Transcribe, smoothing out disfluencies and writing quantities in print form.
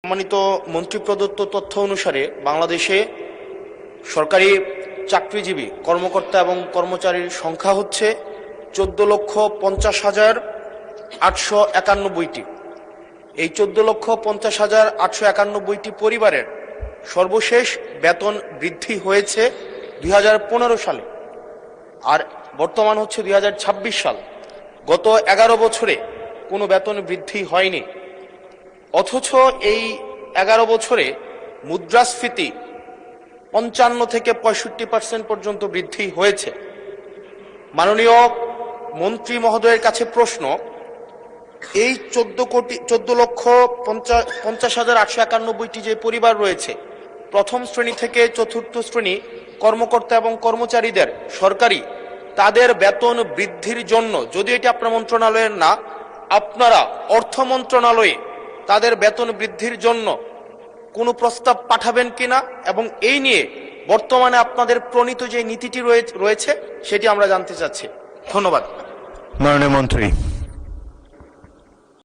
সম্মানিত মন্ত্রী প্রদত্ত তথ্য অনুসারে বাংলাদেশে সরকারি চাকরিজীবী কর্মকর্তা এবং কর্মচারীর সংখ্যা হচ্ছে 14,50,891টি। এই 14,50,891টি পরিবারের সর্বশেষ বেতন বৃদ্ধি হয়েছে 2015 সালে, আর বর্তমান হচ্ছে 2026 সাল। গত 11 বছরে কোনো বেতন বৃদ্ধি হয়নি, অথচ এই 11 বছরে মুদ্রাস্ফীতি 55 থেকে 65% পর্যন্ত বৃদ্ধি হয়েছে। মাননীয় মন্ত্রী মহোদয়ের কাছে প্রশ্ন, এই 14,50,891টি যে পরিবার রয়েছে, প্রথম শ্রেণী থেকে চতুর্থ শ্রেণী কর্মকর্তা এবং কর্মচারীদের সরকারি তাদের বেতন বৃদ্ধির জন্য, যদি এটি আপনার মন্ত্রণালয়ের না, আপনারা অর্থ মন্ত্রণালয়ে তাদের বেতন বৃদ্ধির জন্য কোনো প্রস্তাব পাঠাবেন কিনা, এবং এই নিয়ে বর্তমানে আপনাদের প্রণীত যে নীতিটি রয়েছে সেটি আমরা জানতে চাচ্ছি। ধন্যবাদ। মাননীয় মন্ত্রী।